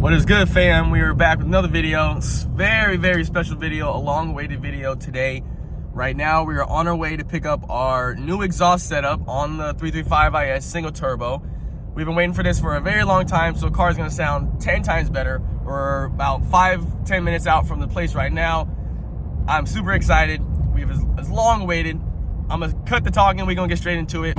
What is good, fam? We are back with another video. Very, very special video, a long-awaited video today. Right now, we are on our way to pick up our new exhaust setup on the 335IS single turbo. We've been waiting for this for a very long time, so the car is going to sound 10 times better. We're about 5-10 minutes out from the place right now. I'm super excited. We've as long awaited. I'm going to cut the talking. We're going to get straight into it.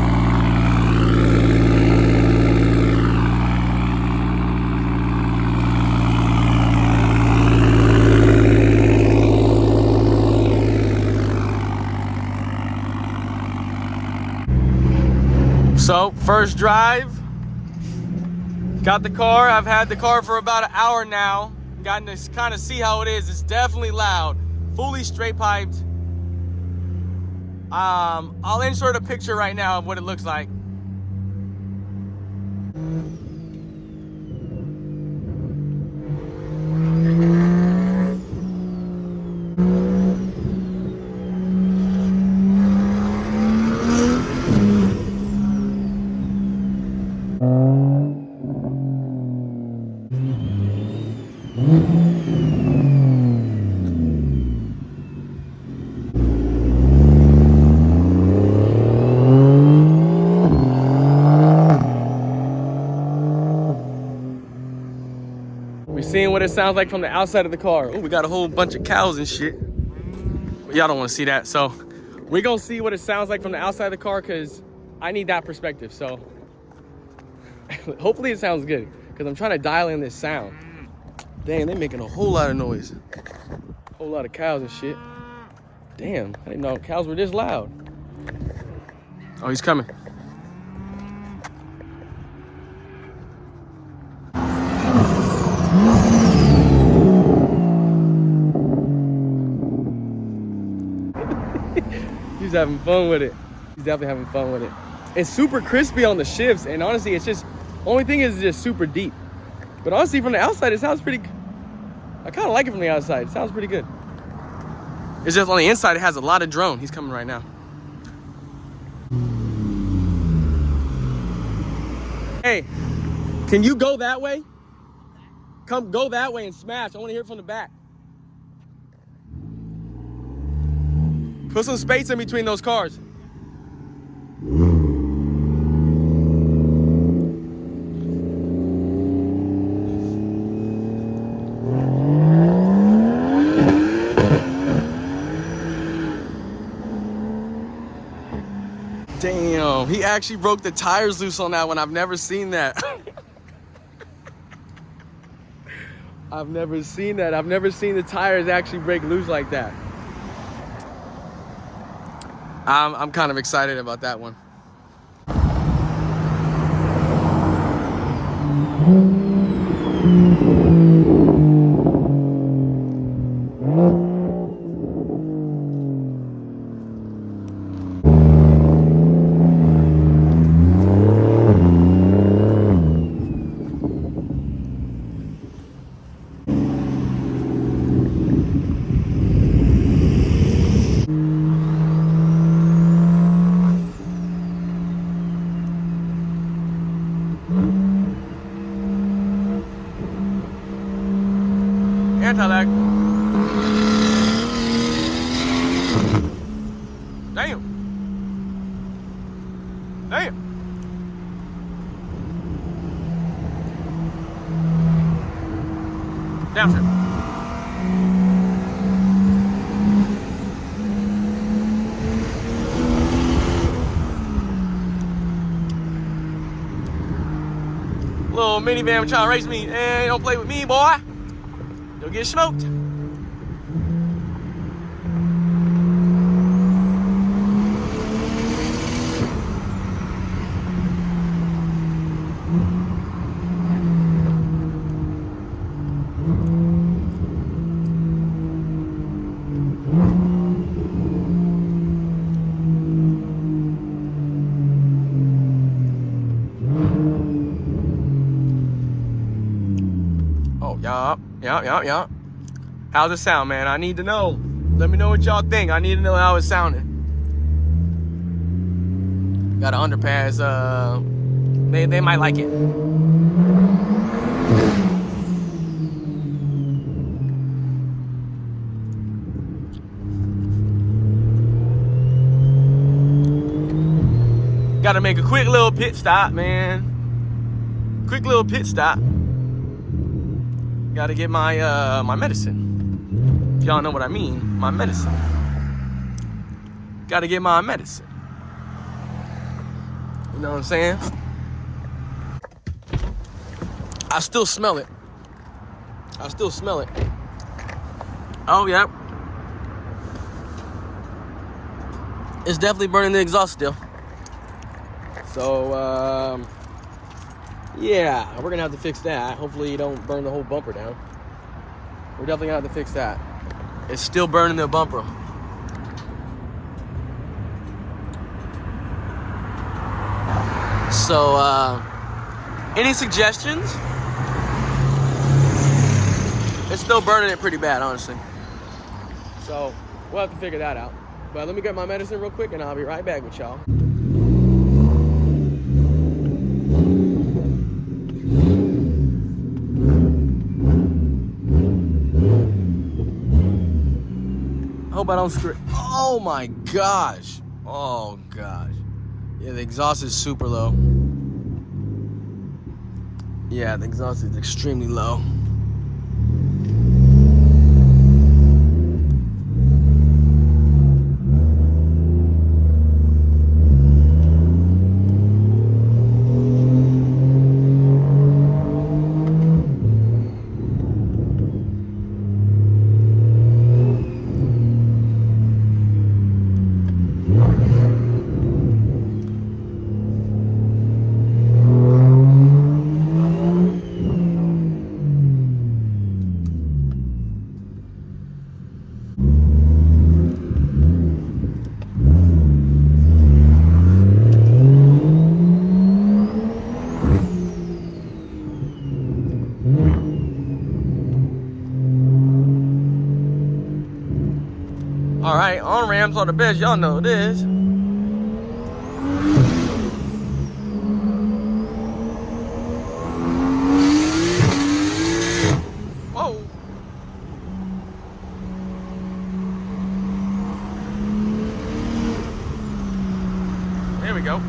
So, first drive, got the car. I've had the car for about an hour now. Gotten to kind of see how it is. It's definitely loud, fully straight piped. I'll insert a picture right now of what it looks like. We're seeing what it sounds like from the outside of the car. Oh, we got a whole bunch of cows and shit. Y'all don't want to see that. So we're going to see what it sounds like from the outside of the car because I need that perspective. So hopefully it sounds good because I'm trying to dial in this sound. Dang, they're making a whole lot of noise. A whole lot of cows and shit. Damn, I didn't know cows were this loud. Oh, he's coming. He's having fun with it. He's definitely having fun with it. It's super crispy on the shifts, and honestly, it's just, only thing is just super deep. But honestly, from the outside, it sounds pretty, I kind of like it from the outside. It sounds pretty good. It's just on the inside, it has a lot of drone. He's coming right now. Hey, can you go that way? Go that way and smash. I want to hear it from the back. Put some space in between those cars. Damn, he actually broke the tires loose on that one. I've never seen that. I've never seen that. I've never seen the tires actually break loose like that. I'm kind of excited about that one. Anti-lag. Damn. Damn. Downshift. Little minivan trying to race me. Hey, don't play with me, boy. You'll get smoked. Oh, yeah. How's it sound, man? I need to know. Let me know what y'all think. I need to know how it's sounding. Got an underpass. They might like it. Got to make a quick little pit stop, man. Quick little pit stop. Got to get my my medicine. If y'all know what I mean, my medicine. Got to get my medicine. You know what I'm saying? I still smell it. I still smell it. Oh, yeah. It's definitely burning the exhaust still. So, yeah, we're gonna have to fix that. Hopefully you don't burn the whole bumper down. We're definitely gonna have to fix that. It's still burning the bumper. So, any suggestions? It's still burning it pretty bad, honestly. So, we'll have to figure that out. But let me get my medicine real quick and I'll be right back with y'all. I hope I don't screw it. Oh my gosh. Oh gosh. Yeah, the exhaust is super low. Yeah, the exhaust is extremely low. All right, on-ramps are the best. Y'all know it is. Whoa. There we go.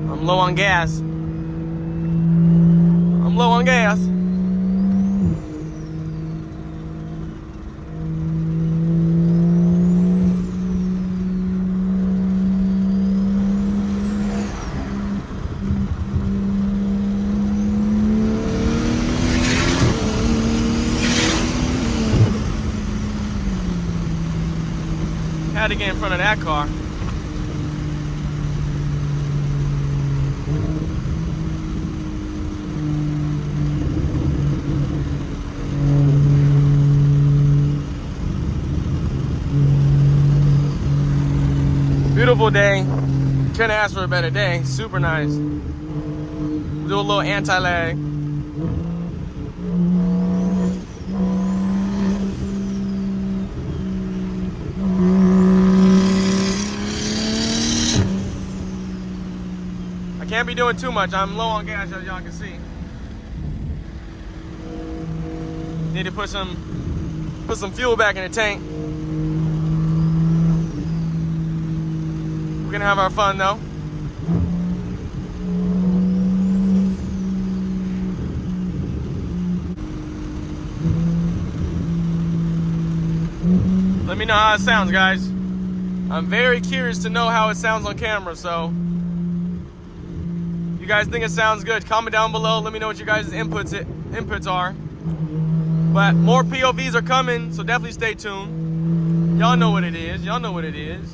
I'm low on gas. I'm low on gas. Had to get in front of that car. Beautiful day. Couldn't ask for a better day. Super nice. Do a little anti-lag. I can't be doing too much. I'm low on gas, as y'all can see. Need to put some fuel back in the tank. We're gonna have our fun though. Let me know how it sounds, guys. I'm very curious to know how it sounds on camera, so if you guys think it sounds good, comment down below. Let me know what your guys' inputs are. But more POVs are coming, so definitely stay tuned. Y'all know what it is. Y'all know what it is.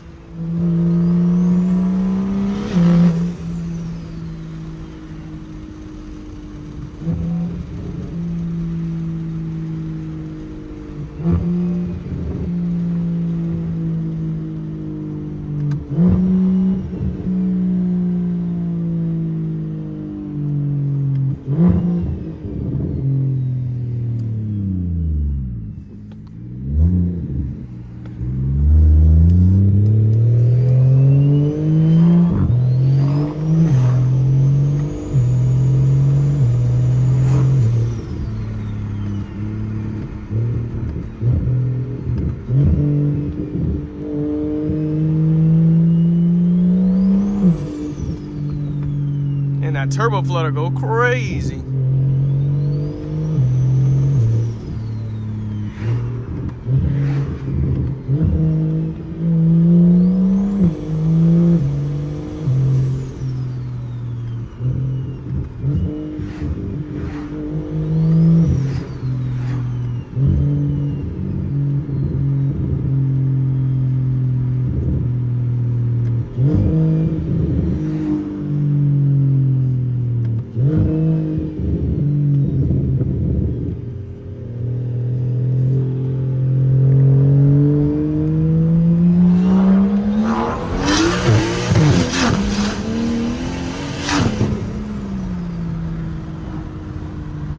that turbo flutter go crazy.